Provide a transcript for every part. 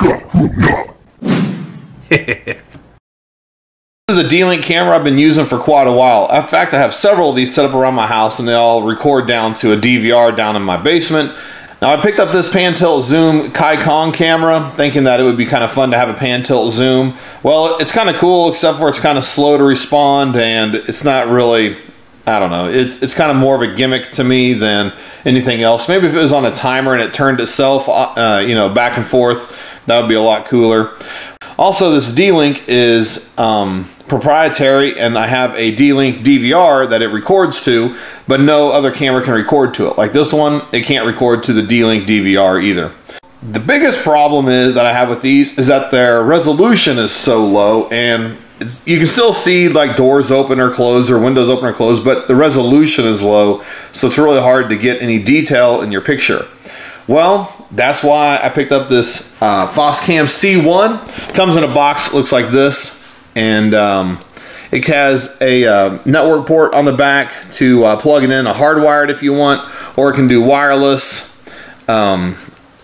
This is a D-Link camera I've been using for quite a while. In fact, I have several of these set up around my house, and they all record down to a DVR down in my basement. Now, I picked up this pan tilt zoom Kong camera thinking that it would be kind of fun to have a pan tilt zoom. Well, it's kind of cool, except for it's kind of slow to respond, and it's not really, I don't know, it's kind of more of a gimmick to me than anything else. Maybe if it was on a timer and it turned itself you know, back and forth, that would be a lot cooler. Also, this D-Link is proprietary, and I have a D-Link DVR that it records to, but no other camera can record to it. Like this one, it can't record to the D-Link DVR either. The biggest problem is that I have with these is that their resolution is so low, and you can still see like doors open or close or windows open or close, but the resolution is low, so it's really hard to get any detail in your picture. Well, that's why I picked up this Foscam C1. Comes in a box, looks like this, and it has a network port on the back to plug it in, a hardwired if you want, or it can do wireless,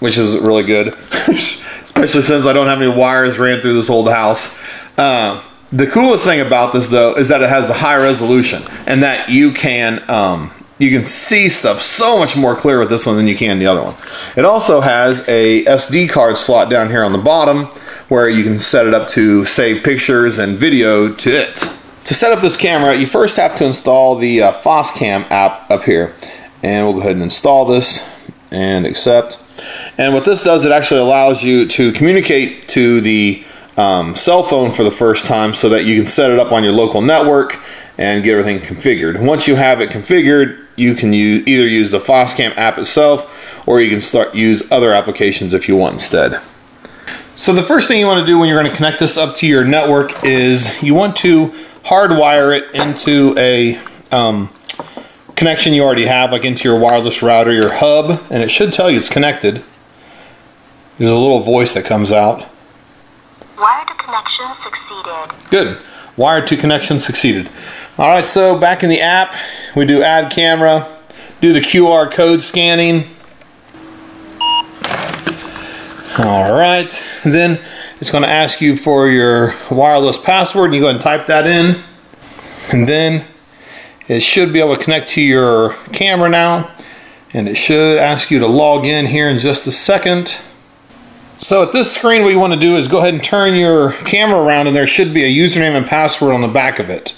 which is really good, especially since I don't have any wires ran through this old house. The coolest thing about this, though, is that it has the high resolution, and that you can see stuff so much more clear with this one than you can the other one. It also has a SD card slot down here on the bottom where you can set it up to save pictures and video to it. To set up this camera, you first have to install the Foscam app up here. And we'll go ahead and install this and accept. And what this does, it actually allows you to communicate to the cell phone for the first time so that you can set it up on your local network and get everything configured. Once you have it configured, you can either use the Foscam app itself, or you can use other applications if you want instead. So the first thing you want to do when you're going to connect this up to your network is you want to hardwire it into a connection you already have, like into your wireless router, your hub, and it should tell you it's connected. There's a little voice that comes out. Wired to connection succeeded. Good. Wired to connection succeeded. Alright, so back in the app, we do add camera, do the QR code scanning. Alright, then it's going to ask you for your wireless password, and you go ahead and type that in. And then it should be able to connect to your camera now, and it should ask you to log in here in just a second. So at this screen, what you want to do is go ahead and turn your camera around, and there should be a username and password on the back of it.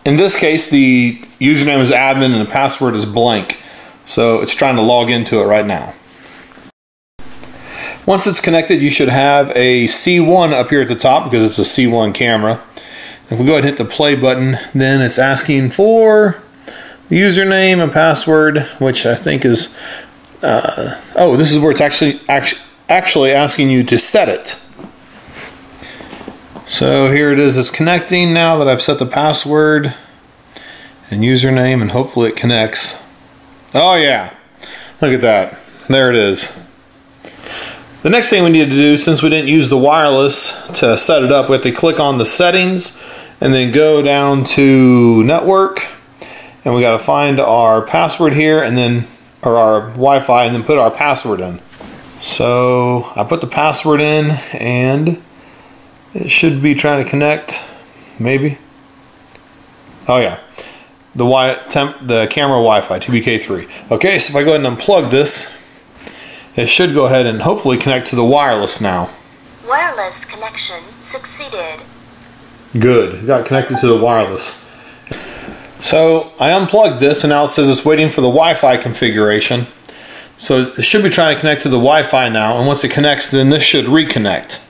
In this case, the username is admin and the password is blank. So it's trying to log into it right now. Once it's connected, you should have a C1 up here at the top because it's a C1 camera. If we go ahead and hit the play button, then it's asking for the username and password, which I think is, oh, this is where it's actually asking you to set it. So here it is, it's connecting now that I've set the password and username, and hopefully it connects. Oh yeah, look at that, there it is. The next thing we need to do, since we didn't use the wireless to set it up, we have to click on the settings and then go down to network, and we got to find our password here, and then, or our Wi-Fi, and then put our password in. So I put the password in, and it should be trying to connect, maybe. Oh yeah, the camera Wi-Fi, TBK3. Okay, so if I go ahead and unplug this, it should go ahead and hopefully connect to the wireless now. Wireless connection succeeded. Good, it got connected to the wireless. So I unplugged this, and now it says it's waiting for the Wi-Fi configuration. So it should be trying to connect to the Wi-Fi now, and once it connects, then this should reconnect.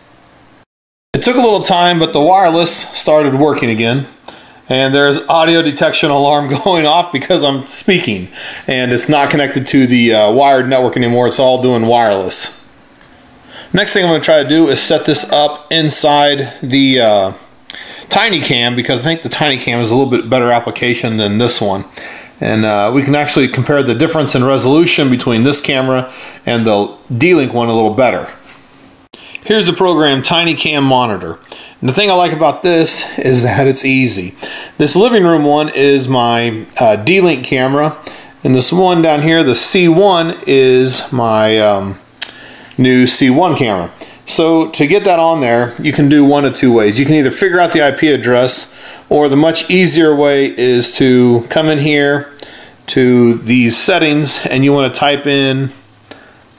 It took a little time, but the wireless started working again, and there's audio detection alarm going off because I'm speaking, and it's not connected to the wired network anymore. It's all doing wireless. Next thing I'm going to try to do is set this up inside the TinyCam, because I think the TinyCam is a little bit better application than this one. And we can actually compare the difference in resolution between this camera and the D-Link one a little better. Here's the program TinyCam Monitor. And the thing I like about this is that it's easy. This living room one is my D-Link camera, and this one down here, the C1, is my new C1 camera. So to get that on there, you can do one of two ways. You can either figure out the IP address, or the much easier way is to come in here to these settings and you want to type in,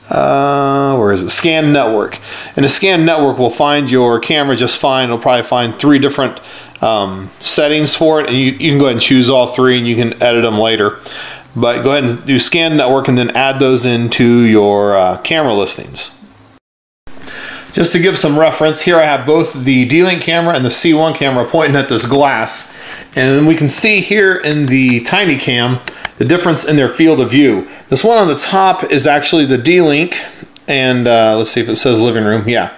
where is it? Scan network. And the scan network will find your camera just fine. It'll probably find 3 different settings for it, and you can go ahead and choose all 3 and you can edit them later. But go ahead and do scan network and then add those into your camera listings. Just to give some reference, here I have both the D-Link camera and the C1 camera pointing at this glass. And then we can see here in the Tiny Cam the difference in their field of view. This one on the top is actually the D-Link, and let's see if it says living room. Yeah,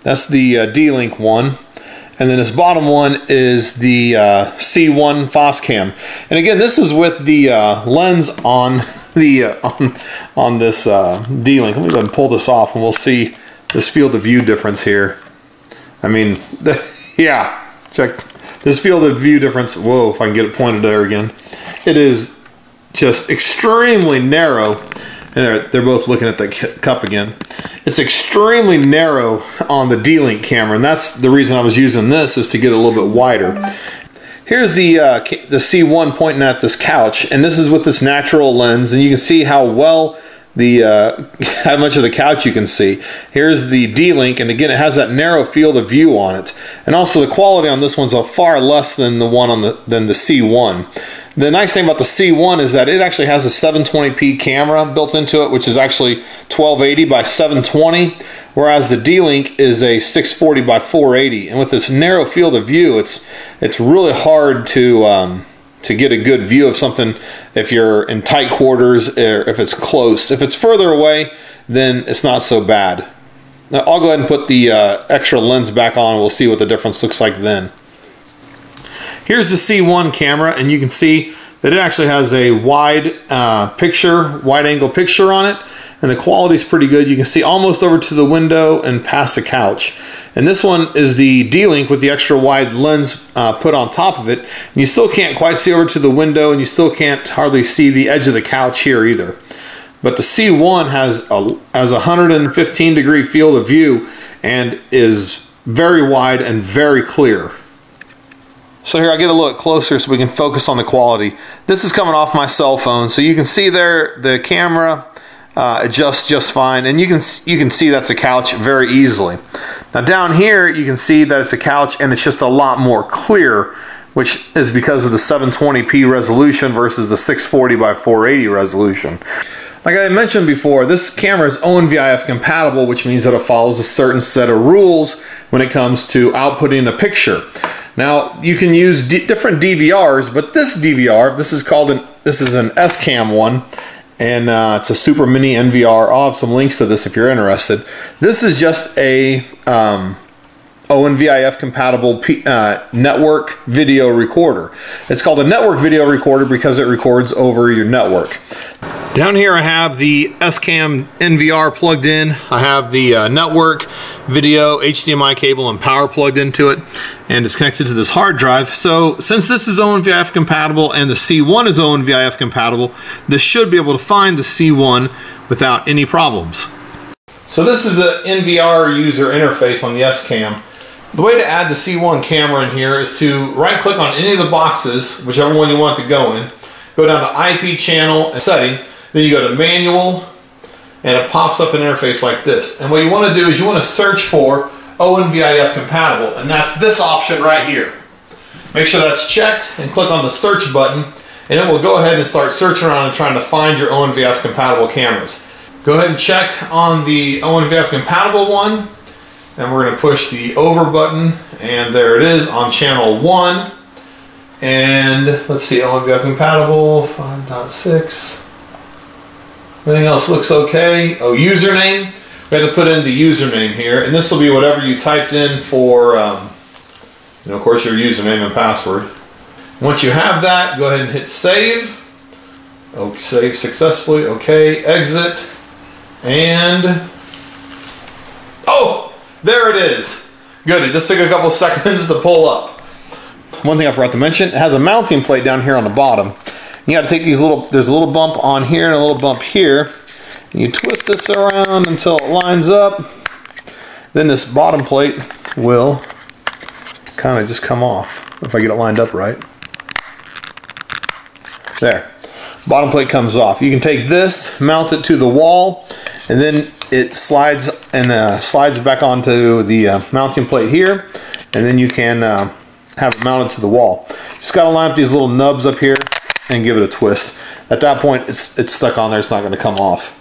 that's the D-Link one. And then this bottom one is the C1 Foscam. And again, this is with the lens on the on this D-Link. Let me go ahead and pull this off, and we'll see this field of view difference here. I mean, yeah, check this field of view difference. Whoa, if I can get it pointed there again. It is just extremely narrow. And they're both looking at the cup again. It's extremely narrow on the D-Link camera, and that's the reason I was using this, is to get it a little bit wider. Here's the C1 pointing at this couch, and this is with this natural lens, and you can see how well how much of the couch you can see. Here's the D-Link, and again, it has that narrow field of view on it, and also the quality on this one's far less than the one on the C1. The nice thing about the C1 is that it actually has a 720p camera built into it, which is actually 1280 by 720, whereas the D-Link is a 640 by 480. And with this narrow field of view, it's really hard to get a good view of something if you're in tight quarters or if it's close. If it's further away, then it's not so bad. Now, I'll go ahead and put the extra lens back on, and we'll see what the difference looks like then. Here's the C1 camera, and you can see that it actually has a wide angle picture on it, and the quality is pretty good. You can see almost over to the window and past the couch. And this one is the D-Link with the extra wide lens put on top of it. And you still can't quite see over to the window, and you still can't hardly see the edge of the couch here either. But the C1 has a 115-degree field of view and is very wide and very clear. So here, I'll get a little closer so we can focus on the quality. This is coming off my cell phone, so you can see there the camera adjusts just fine, and you can see that's a couch very easily. Now down here, you can see that it's a couch, and it's just a lot more clear, which is because of the 720p resolution versus the 640 by 480 resolution. Like I mentioned before, this camera is ONVIF compatible, which means that it follows a certain set of rules when it comes to outputting a picture. Now, you can use different DVRs, but this DVR, this is an ESCAM one, and it's a Super Mini NVR. I'll have some links to this if you're interested. This is just a ONVIF compatible network video recorder. It's called a network video recorder because it records over your network. Down here I have the ESCAM NVR plugged in. I have the network, video, HDMI cable, and power plugged into it, and it's connected to this hard drive. So since this is ONVIF compatible and the C1 is ONVIF compatible, this should be able to find the C1 without any problems. So this is the NVR user interface on the ESCAM. The way to add the C1 camera in here is to right click on any of the boxes, whichever one you want to go in, go down to IP channel and setting, then you go to manual, and it pops up an interface like this. And what you want to do is you want to search for ONVIF compatible, and that's this option right here. Make sure that's checked and click on the search button, and it will go ahead and start searching around and trying to find your ONVIF compatible cameras. Go ahead and check on the ONVIF compatible one, and we're going to push the over button, and there it is on channel 1. And let's see, ONVIF compatible 5.6. Everything else looks okay. Oh, username. We have to put in the username here, and this will be whatever you typed in for, of course, your username and password. Once you have that, go ahead and hit save. Oh, save successfully. Okay, exit, and oh, there it is. Good. It just took a couple seconds to pull up. One thing I forgot to mention: it has a mounting plate down here on the bottom. You got to take these there's a little bump on here and a little bump here. And you twist this around until it lines up. then this bottom plate will kind of just come off if I get it lined up right. There, bottom plate comes off. You can take this, mount it to the wall, and then it slides and slides back onto the mounting plate here, and then you can have it mounted to the wall. Just got to line up these little nubs up here and give it a twist. At that point, it's stuck on there. It's not going to come off.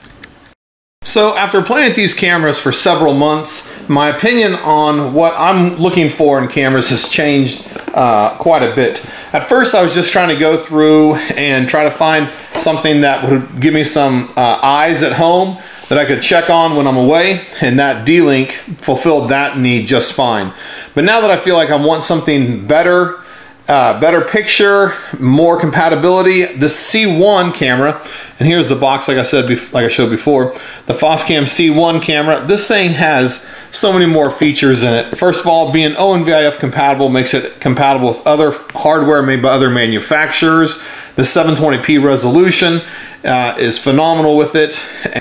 So after playing with these cameras for several months, my opinion on what I'm looking for in cameras has changed quite a bit. At first, I was just trying to go through and try to find something that would give me some eyes at home that I could check on when I'm away, and that D-Link fulfilled that need just fine. But now that I feel like I want something better, better picture, more compatibility, the C1 camera, and here's the box like I said, like I showed before, the Foscam C1 camera. This thing has so many more features in it. First of all, being ONVIF compatible makes it compatible with other hardware made by other manufacturers. The 720p resolution is phenomenal with it.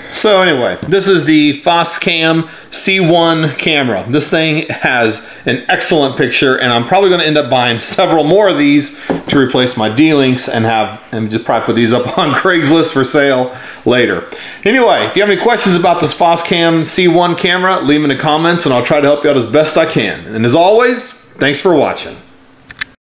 So anyway, this is the Foscam C1 camera. This thing has an excellent picture, and I'm probably going to end up buying several more of these to replace my D-Links and just probably put these up on Craigslist for sale later. Anyway, if you have any questions about this Foscam C1 camera, leave them in the comments and I'll try to help you out as best I can. And as always, thanks for watching.